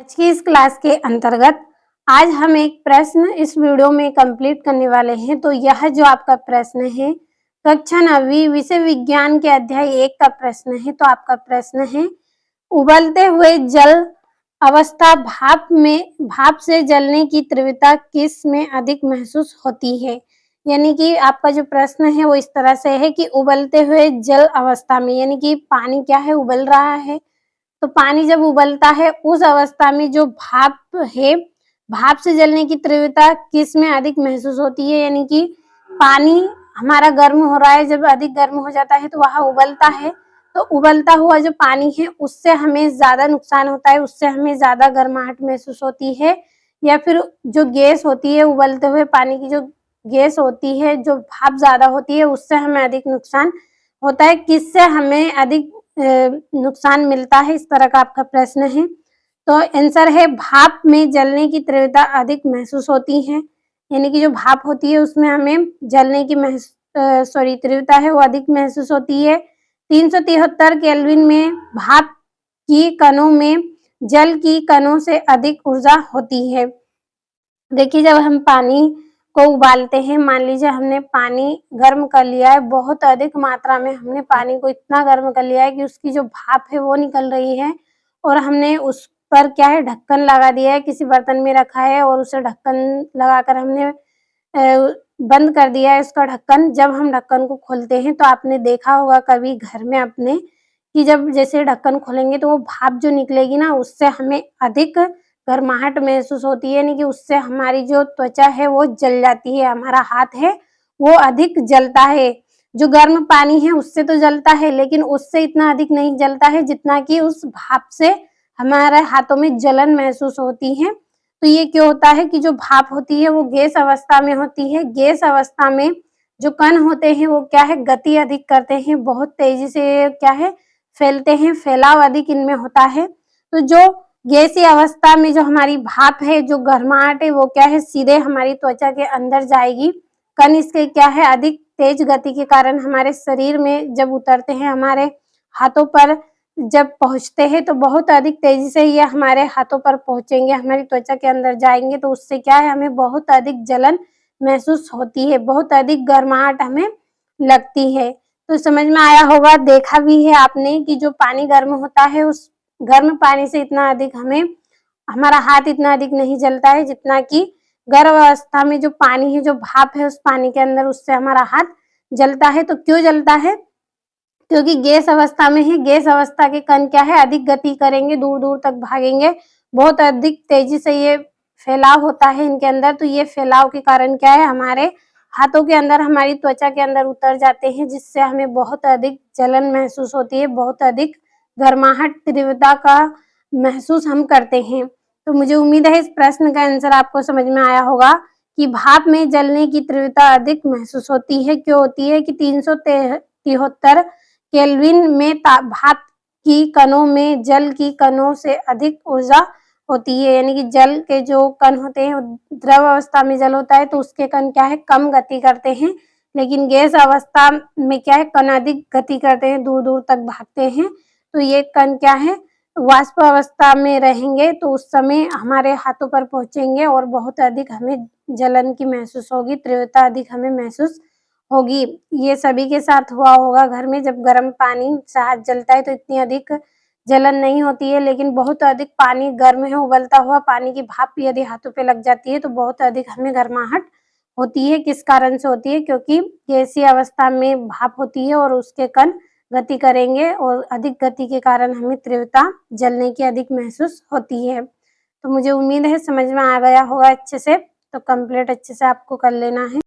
आज की इस क्लास के अंतर्गत आज हम एक प्रश्न इस वीडियो में कंप्लीट करने वाले हैं। तो यह जो आपका प्रश्न है कक्षा 9वीं विषय विज्ञान के अध्याय 1 का प्रश्न है। तो आपका प्रश्न है, उबलते हुए जल अवस्था भाप से जलने की तीव्रता किस में अधिक महसूस होती है। यानी कि आपका जो प्रश्न है वो इस तरह से है कि उबलते हुए जल अवस्था में, यानी कि पानी क्या है, उबल रहा है। तो पानी जब उबलता है उस अवस्था में जो भाप है, भाप से जलने की तीव्रता किस में अधिक महसूस होती है। यानी कि पानी हमारा गर्म हो रहा है, जब अधिक गर्म हो जाता है तो वह उबलता है। तो उबलता हुआ जो पानी है उससे हमें ज्यादा नुकसान होता है, उससे हमें ज्यादा गर्माहट महसूस होती है। या फिर जो गैस होती है, उबलते हुए पानी की जो गैस होती है, जो भाप ज्यादा होती है, उससे हमें अधिक नुकसान होता है। किससे हमें अधिक नुकसान मिलता है, इस तरह का आपका प्रश्न है। तो आंसर है भाप में जलने की तीव्रता अधिक महसूस होती है। यानी कि जो भाप होती है उसमें हमें जलने की तीव्रता है वो अधिक महसूस होती है। 373 केल्विन में भाप की कणों में जल की कणों से अधिक ऊर्जा होती है। देखिए, जब हम पानी को उबालते हैं, मान लीजिए हमने पानी गर्म कर लिया है, बहुत अधिक मात्रा में हमने पानी को इतना गर्म कर लिया है कि उसकी जो भाप है वो निकल रही है, और हमने उस पर क्या है, ढक्कन लगा दिया है, किसी बर्तन में रखा है और उसे ढक्कन लगाकर हमने बंद कर दिया है उसका ढक्कन। जब हम ढक्कन को खोलते हैं तो आपने देखा होगा कभी घर में अपने कि जब जैसे ढक्कन खोलेंगे तो वो भाप जो निकलेगी ना, उससे हमें अधिक गर्माहट महसूस होती है। यानी कि उससे हमारी जो त्वचा है वो जल जाती है, हमारा हाथ है वो अधिक जलता है। जो गर्म पानी है उससे तो जलता है, लेकिन उससे इतना अधिक नहीं जलता है जितना कि उस भाप से हमारे हाथों में जलन महसूस होती है। तो ये क्यों होता है कि जो भाप होती है वो गैस अवस्था में होती है। गैस अवस्था में जो कण होते हैं वो क्या है, गति अधिक करते हैं, बहुत तेजी से क्या है, फैलते हैं, फैलाव अधिक इनमें होता है। तो जो गैसीय अवस्था में जो हमारी भाप है, जो गर्माहट है, वो क्या है, सीधे हमारी त्वचा के अंदर जाएगी। कण इसके क्या है, अधिक तेज गति के कारण हमारे शरीर में जब उतरते हैं, हमारे हाथों पर जब पहुंचते हैं तो बहुत अधिक तेजी से ये हमारे हाथों पर पहुंचेंगे, हमारी त्वचा के अंदर जाएंगे। तो उससे क्या है, हमें बहुत अधिक जलन महसूस होती है, बहुत अधिक गर्माहट हमें लगती है। तो समझ में आया होगा, देखा भी है आपने कि जो पानी गर्म होता है उस गर्म पानी से इतना अधिक हमारा हाथ इतना अधिक नहीं जलता है जितना कि गर्म अवस्था में जो पानी है, जो भाप है उस पानी के अंदर, उससे हमारा हाथ जलता है। तो क्यों जलता है, क्योंकि गैस अवस्था में है। गैस अवस्था के कण क्या है, अधिक गति करेंगे, दूर दूर तक भागेंगे, बहुत अधिक तेजी से ये फैलाव होता है इनके अंदर। तो ये फैलाव के कारण क्या है, हमारे हाथों के अंदर, हमारी त्वचा के अंदर उतर जाते हैं, जिससे हमें बहुत अधिक जलन महसूस होती है, बहुत अधिक गर्माहट तीव्रता का महसूस हम करते हैं। तो मुझे उम्मीद है इस प्रश्न का आंसर आपको समझ में आया होगा कि भाप में जलने की तीव्रता अधिक महसूस होती है। क्यों होती है कि 373 केल्विन में भाप की कणों में जल की कणों से अधिक ऊर्जा होती है। यानी कि जल के जो कण होते हैं, द्रव अवस्था में जल होता है तो उसके कण क्या है, कम गति करते हैं, लेकिन गैस अवस्था में क्या है, कण अधिक गति करते हैं, दूर दूर तक भागते हैं। तो ये कण क्या है, वाष्प अवस्था में रहेंगे तो उस समय हमारे हाथों पर पहुंचेंगे और बहुत अधिक हमें जलन की महसूस होगी, तीव्रता अधिक हमें महसूस होगी। ये सभी के साथ हुआ होगा घर में, जब गर्म पानी से हाथ जलता है तो इतनी अधिक जलन नहीं होती है, लेकिन बहुत अधिक पानी गर्म है, उबलता हुआ पानी की भाप यदि हाथों पे लग जाती है तो बहुत अधिक हमें गर्माहट होती है। किस कारण से होती है, क्योंकि गैसीय अवस्था में भाप होती है और उसके कण गति करेंगे और अधिक गति के कारण हमें तीव्रता जलने की अधिक महसूस होती है। तो मुझे उम्मीद है समझ में आ गया होगा अच्छे से। तो कंप्लीट अच्छे से आपको कर लेना है।